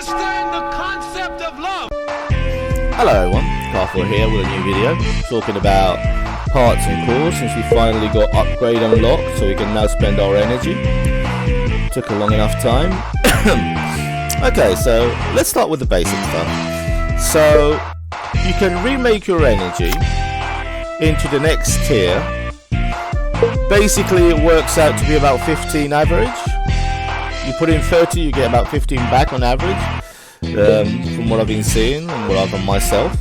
understand the concept of love. Hello everyone, Carful here with a new video talking about parts and cores since we finally got upgrade unlocked so we can now spend our energy. Took a long enough time. Okay, so let's start with the basic stuff. So you can remake your energy into the next tier. Basically it works out to be about 15 average. You put in 30, you get about 15 back on average, from what I've been seeing and what I've done myself.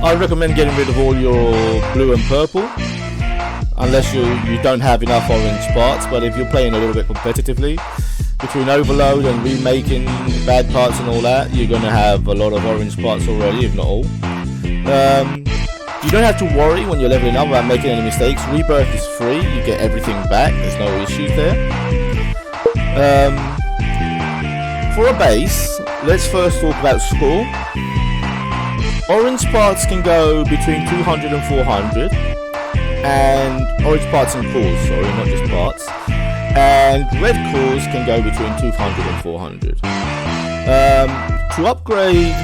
I recommend getting rid of all your blue and purple, unless you don't have enough orange parts, but if you're playing a little bit competitively, between overload and remaking bad parts and all that, you're going to have a lot of orange parts already, if not all. You don't have to worry when you're leveling up about making any mistakes. Rebirth is free, you get everything back, there's no issues there. For a base, let's first talk about score. Orange parts can go between 200 and 400, and orange parts and cores, sorry, not just parts. And red cores can go between 200 and 400. To upgrade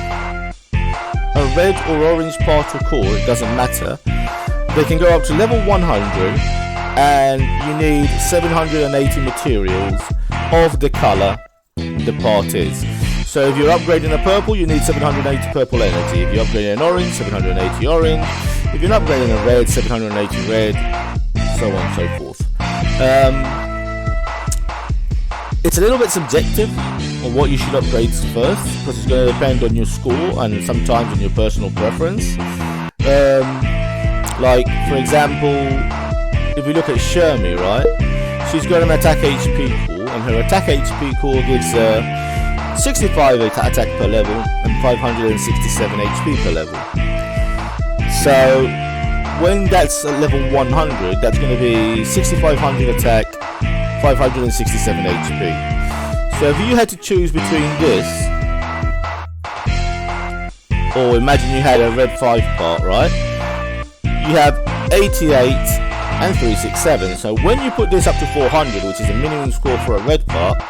a red or orange part or core, it doesn't matter, they can go up to level 100 and you need 780 materials of the color the part is. So if you're upgrading a purple, you need 780 purple energy. If you're upgrading an orange, 780 orange. If you're upgrading a red, 780 red, so on and so forth. It's a little bit subjective on what you should upgrade first, because it's going to depend on your score and sometimes on your personal preference. Like, for example, if we look at Shermie, right? She's got an attack HP core, and her attack HP core gives 65 attack per level and 567 HP per level. So when that's at level 100, that's going to be 6500 attack, 567 HP. So if you had to choose between this, or imagine you had a red 5 part, right? You have 88 and 367. So when you put this up to 400, which is a minimum score for a red part,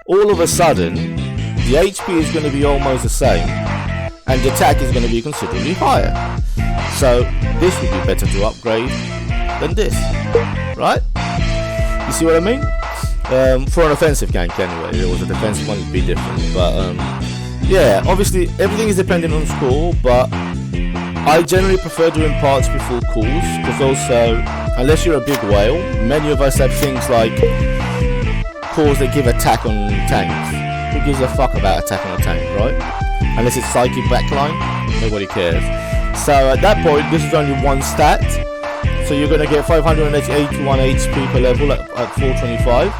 all of a sudden the HP is going to be almost the same and the attack is going to be considerably higher. So this would be better to upgrade than this, right? You see what I mean? For an offensive gank anyway. If it was a defensive one, it'd be different. But yeah, obviously everything is dependent on score, but I generally prefer doing parts before cores, because also, unless you're a big whale, many of us have things like cores that give attack on tanks. Who gives a fuck about attack on a tank, right? Unless it's psychic backline, nobody cares. So at that point, this is only one stat. So you're going to get 581 HP per level at 425.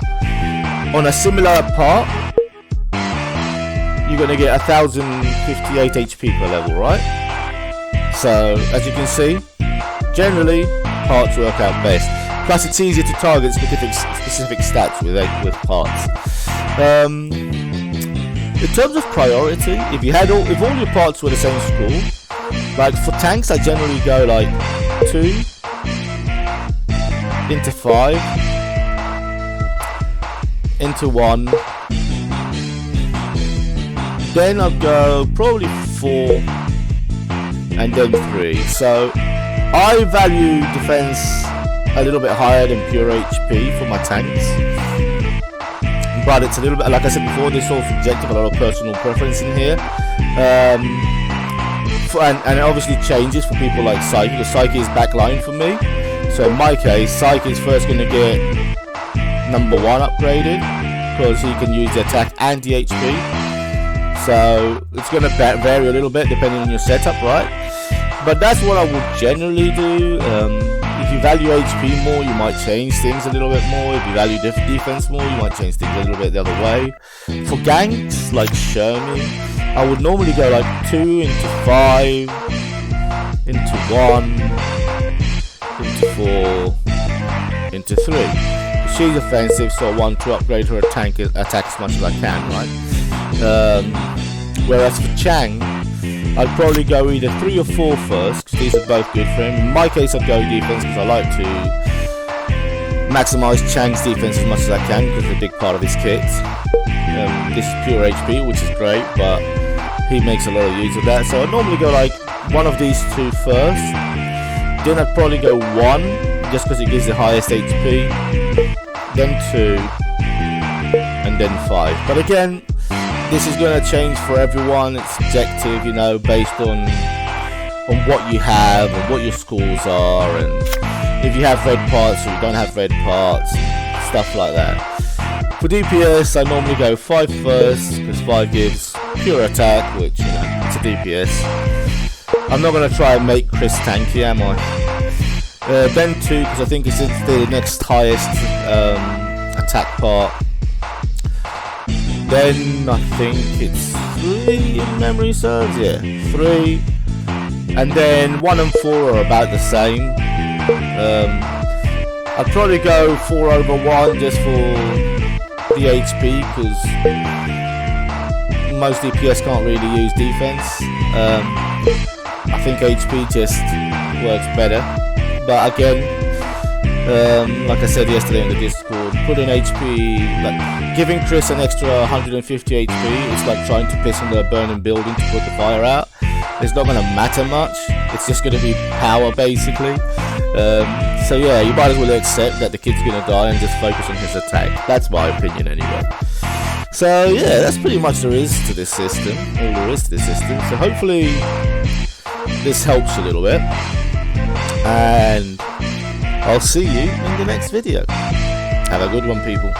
On a similar part, you're going to get 1058 HP per level, right? So as you can see, generally parts work out best. Plus it's easier to target specific stats with parts. In terms of priority, if all your parts were the same score, like for tanks, I generally go like 2 into 5 into 1, then I'll go probably 4 and then 3. So I value defense a little bit higher than pure HP for my tanks, but it's a little bit, like I said before, this is all subjective, a lot of personal preference in here. And it obviously changes for people like Psyche, because Psyche is backline for me. So in my case, Psyche is first going to get number 1 upgraded, because he can use the attack and the HP. So it's going to vary a little bit depending on your setup, right? But that's what I would generally do. If you value HP more, you might change things a little bit more. If you value defense more, you might change things a little bit the other way. For ganks like Shermie, I would normally go like 2 into 5 into 1 into 4 into 3. She's offensive, so I want to upgrade her attack as much as I can, right? Whereas for Chang, I'd probably go either 3 or 4 first, because these are both good for him. In my case, I'd go defense, because I like to maximize Chang's defense as much as I can, because it's a big part of his kit. This is pure HP, which is great, but he makes a lot of use of that. So I normally go like one of these two first, then I'd probably go 1 just because it gives the highest HP, then 2, and then 5. But again, this is going to change for everyone. It's subjective, you know, based on what you have and what your scores are, and if you have red parts or you don't have red parts, stuff like that. For DPS, I normally go 5 first because 5 gives pure attack, which, you know, it's a DPS. I'm not going to try and make Chris tanky, am I? Then 2 because I think it's the next highest attack part. Then I think it's 3 in memory serves, yeah, 3. And then 1 and 4 are about the same. I'd probably go 4 over 1 just for the HP, because most DPS can't really use defense. I think HP just works better. But again, like I said yesterday in the Discord, putting HP, like giving Chris an extra 150 HP, it's like trying to piss on the burning building to put the fire out. It's not going to matter much. It's just going to be power, basically. So yeah, you might as well accept that the kid's going to die and just focus on his attack. That's my opinion anyway. So yeah, that's pretty much there is to this system. All there is to this system. So hopefully this helps a little bit. And I'll see you in the next video. Have a good one, people.